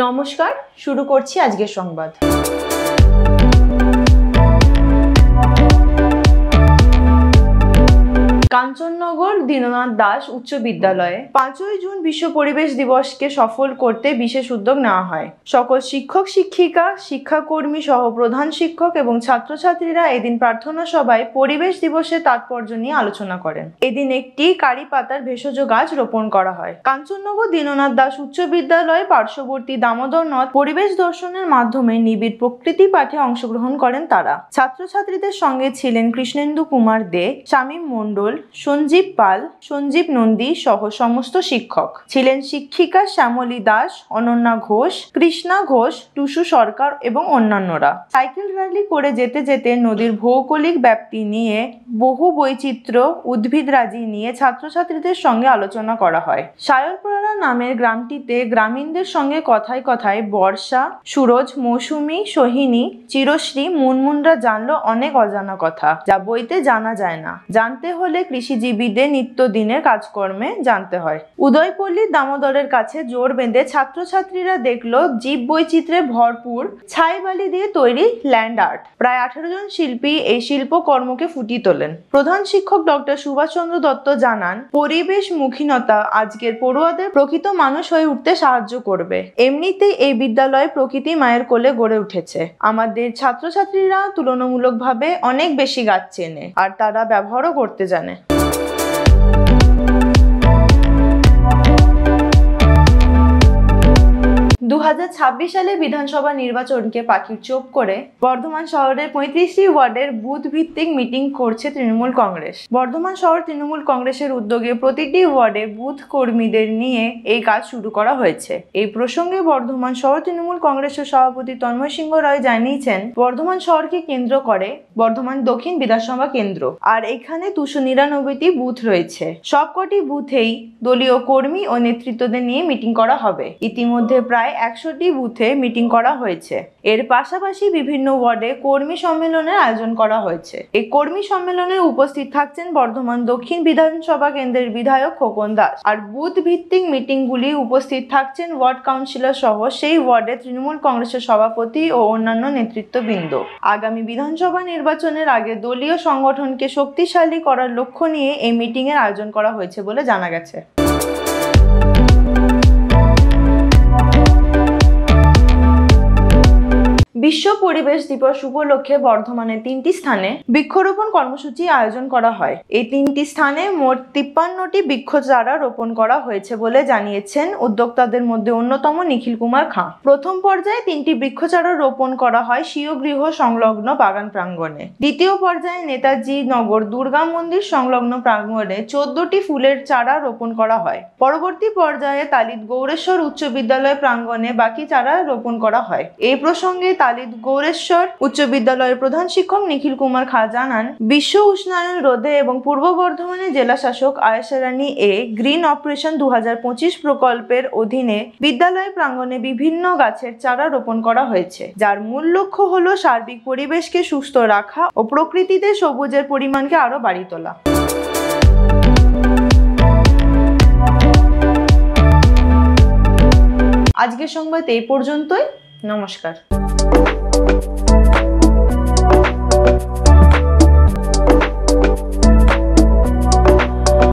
নমস্কার, শুরু করছি আজকের সংবাদ। কাঞ্চননগর দীননাথ দাস উচ্চ বিদ্যালয়ে 5ই জুন বিশ্ব পরিবেশ দিবসকে সফল করতে বিশেষ উদ্যোগ নেওয়া হয়। সকল শিক্ষক শিক্ষিকা, শিক্ষাকর্মী সহ প্রধান শিক্ষক এবং ছাত্রছাত্রীরা এদিন প্রার্থনা সভায় পরিবেশ দিবসের তাৎপর্য নিয়ে আলোচনা করেন। এদিন একটি কারি পাতার ভেষজ গাছ রোপণ করা হয়। কাঞ্চননগর দীননাথ দাস উচ্চ বিদ্যালয়ে পার্শ্ববর্তী দামোদর নদ পরিবেশ দর্শনের মাধ্যমে নিবিড় প্রকৃতি পাঠে অংশগ্রহণ করেন তারা। ছাত্রছাত্রীদের সঙ্গে ছিলেন কৃষ্ণেন্দু কুমার দে, শামীম মণ্ডল, সঞ্জীব পাল, সঞ্জীব নন্দী সহ সমস্ত শিক্ষক ছিলেন। শিক্ষিকা শ্যামলী দাস, অনন্যা ঘোষ, কৃষ্ণা ঘোষ, টুসু সরকার এবং অন্যান্যরা। সাইকেল র্যালি করে যেতে যেতে নদীর ভৌগোলিক ব্যাপ্তি নিয়ে, বহু বৈচিত্র্য, উদ্ভিদরাজি নিয়ে ছাত্রছাত্রীদের সঙ্গে আলোচনা করা হয়। সায়রপাড়া নামের গ্রামটিতে গ্রামীণদের সঙ্গে কথায় কথায় বর্ষা, সুরজ, মৌসুমী, সোহিনী, চিরশ্রী, মুনমুনরা জানলো অনেক অজানা কথা, যা বইতে জানা যায় না। জানতে হলে কৃষিজীবীদের নিত্যদিনের কাজকর্মে জানতে হয়। উদয়পল্লী দামোদরের কাছে জোর বেঁধে ছাত্রছাত্রীরা দেখলো জীব বৈচিত্র্যে ভরপুর ছাইবালি দিয়ে তৈরি ল্যান্ড আর্ট। প্রায় 18 জন শিল্পী এই শিল্পকর্মকে ফুটিয়ে তোলেন। প্রধান শিক্ষক ডক্টর সুভাষচন্দ্র দত্ত জানান, পরিবেশ মুখীনতা আজকের পড়ুয়াদের প্রকৃত মানুষ হয়ে উঠতে সাহায্য করবে। এমনিতেই এই বিদ্যালয় প্রকৃতি মায়ের কোলে গড়ে উঠেছে। আমাদের ছাত্রছাত্রীরা তুলনামূলকভাবে অনেক বেশি গাছ চেনে আর তারা ব্যবহারও করতে জানে। সালে বিধানসভা নির্বাচনকে পাখির চোখ করে বর্ধমান শহরের 35টি ওয়ার্ডের বুথ ভিত্তিক মিটিং করছে তৃণমূল কংগ্রেস। বর্ধমান শহর তৃণমূল কংগ্রেসের উদ্যোগে প্রতিটি ওয়ার্ডে বুথ কর্মীদের নিয়ে এই কাজ শুরু করা হয়েছে। এই প্রসঙ্গে বর্ধমান শহর তৃণমূল কংগ্রেসের সভাপতি তন্ময় সিংহ রায় জানিয়েছেন, বর্ধমান শহরকে কেন্দ্র করে বর্ধমান দক্ষিণ বিধানসভা কেন্দ্র, আর এখানে 299টি বুথ রয়েছে। সবকটি বুথেই দলীয় কর্মী ও নেতৃত্বদের নিয়ে মিটিং করা হবে। ইতিমধ্যে প্রায় 100টি বুথে মিটিং করা হয়েছে। এর পাশাপাশি বিভিন্ন ওয়ার্ডে কর্মী সম্মেলনের আয়োজন করা হয়েছে। এই কর্মী সম্মেলনে উপস্থিত থাকছেন বর্ধমান দক্ষিণ বিধানসভা কেন্দ্রের বিধায়ক খোকন দাস। আর বুথ ভিত্তিক মিটিংগুলি উপস্থিত থাকছেন ওয়ার্ড কাউন্সিলর সহ সেই ওয়ার্ডে তৃণমূল কংগ্রেসের সভাপতি ও অন্যান্য নেতৃত্ববৃন্দ। আগামী বিধানসভা নির্বাচনের আগে দলীয় সংগঠনকে শক্তিশালী করার লক্ষ্য নিয়ে এই মিটিং এর আয়োজন করা হয়েছে বলে জানা গেছে। বিশ্ব পরিবেশ দিবস উপলক্ষে বর্ধমানে 3টি স্থানে বৃক্ষরোপণ কর্মসূচি আয়োজন করা হয়। এই 3টি স্থানে মোট 53টি বৃক্ষ চারা রোপণ করা হয়েছে বলে জানিয়েছেন উদ্যোক্তাদের মধ্যে অন্যতম নিখিল কুমার খাঁ। প্রথম পর্যায়ে 3টি বৃক্ষ চারা রোপণ করা হয় স্বীয় গৃহ সংলগ্ন বাগান প্রাঙ্গণে। দ্বিতীয় পর্যায়ে নেতাজি নগর দুর্গা মন্দির সংলগ্ন প্রাঙ্গণে 14টি ফুলের চারা রোপণ করা হয়। পরবর্তী পর্যায়ে তালিত গৌরেশ্বর উচ্চ বিদ্যালয় প্রাঙ্গণে বাকি চারা রোপণ করা হয়। এই প্রসঙ্গে তালিত গৌরেশ্বর উচ্চ বিদ্যালয়ের প্রধান শিক্ষক নিখিল কুমার খাঁ জানান, বিশ্ব উষ্ণায়ন রোধে এবং পূর্ব বর্ধমানের জেলা শাসক আয়েশা রানী গ্রিন অপারেশন 2025 প্রকল্পের অধীনে বিদ্যালয় প্রাঙ্গণে বিভিন্ন গাছের চারা রোপণ করা হয়েছে, যার মূল লক্ষ্য হলো সার্বিক পরিবেশকে সুস্থ রাখা ও প্রকৃতিতে সবুজের পরিমাণকে আরো বাড়িয়ে তোলা। আজকের সংবাদ এই পর্যন্তই। নমস্কার।